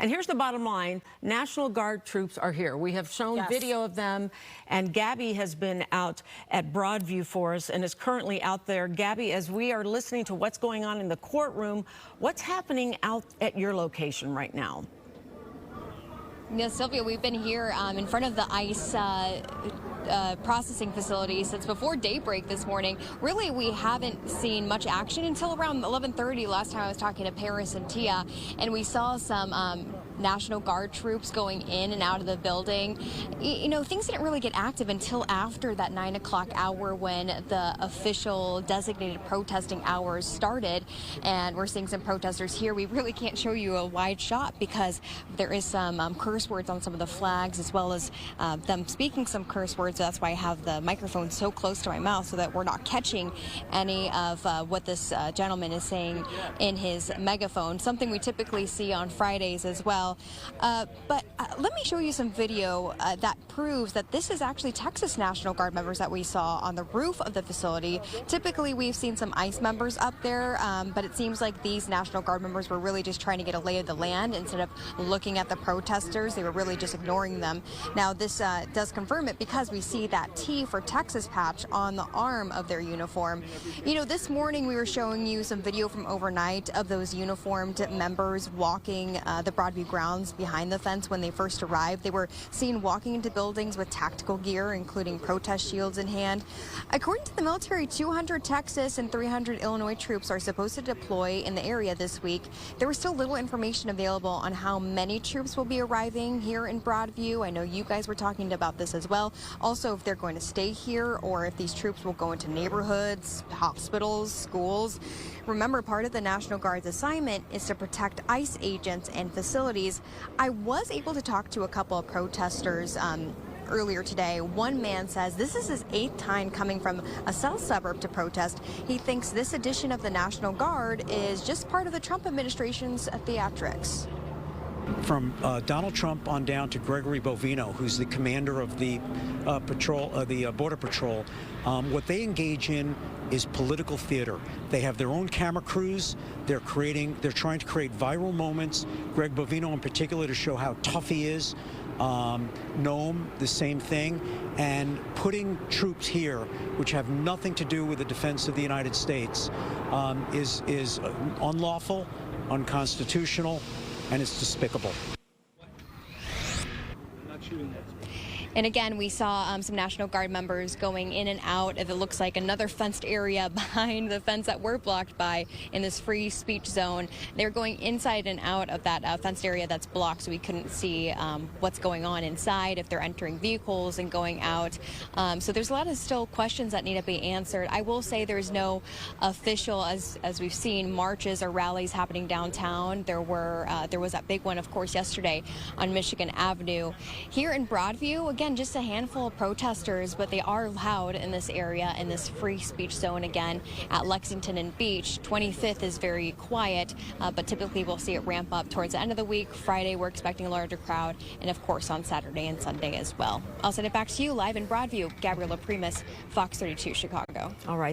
And here's the bottom line. National Guard troops are here. We have shown video of them, and Gabby has been out at Broadview for us and is currently out there. Gabby, as we are listening to what's going on in the courtroom, what's happening out at your location right now? Yes, Sylvia, we've been here in front of the ICE processing facility since before daybreak this morning. Really, we haven't seen much action until around 11:30 last time I was talking to Paris and Tia, and we saw some National Guard troops going in and out of the building. You know, things didn't really get active until after that 9 o'clock hour when the official designated protesting hours started, and we're seeing some protesters here. We really can't show you a wide shot because there is some curse words on some of the flags, as well as them speaking some curse words. So that's why I have the microphone so close to my mouth so that we're not catching any of what this gentleman is saying in his megaphone, something we typically see on Fridays as well. But let me show you some video that proves that this is actually Texas National Guard members that we saw on the roof of the facility. Typically, we've seen some ICE members up there, but it seems like these National Guard members were really just trying to get a lay of the land instead of looking at the protesters. They were really just ignoring them. Now, this does confirm it because we see that T for Texas patch on the arm of their uniform. You know, this morning we were showing you some video from overnight of those uniformed members walking the Broadview grounds behind the fence when they first arrived. They were seen walking into buildings with tactical gear, including protest shields in hand. According to the military, 200 Texas and 300 Illinois troops are supposed to deploy in the area this week. There was still little information available on how many troops will be arriving here in Broadview. I know you guys were talking about this as well. Also, if they're going to stay here or if these troops will go into neighborhoods, hospitals, schools. Remember, part of the National Guard's assignment is to protect ICE agents and facilities. I was able to talk to a couple of protesters earlier today. One man says this is his 8th time coming from a south suburb to protest. He thinks this edition of the National Guard is just part of the Trump administration's theatrics. From Donald Trump on down to Gregory Bovino, who's the commander of the Border Patrol, what they engage in is political theater. They have their own camera crews. They're trying to create viral moments. Greg Bovino in particular, to show how tough he is. Noam, the same thing. And putting troops here, which have nothing to do with the defense of the United States, is unlawful, unconstitutional, and it's despicable. And again, we saw some National Guard members going in and out of, it looks like, another fenced area behind the fence that we're blocked by in this free speech zone. They're going inside and out of that fenced area that's blocked, so we couldn't see what's going on inside, if they're entering vehicles and going out. So there's a lot of still questions that need to be answered. I will say there's no official, as we've seen, marches or rallies happening downtown. There was that big one, of course, yesterday on Michigan Avenue. Here in Broadview, again, just a handful of protesters, but they are loud in this area, in this free speech zone again at Lexington and Beach. 25th is very quiet, but typically we'll see it ramp up towards the end of the week. Friday, we're expecting a larger crowd, and of course on Saturday and Sunday as well. I'll send it back to you live in Broadview. Gabriela Primus, Fox 32 Chicago. All right.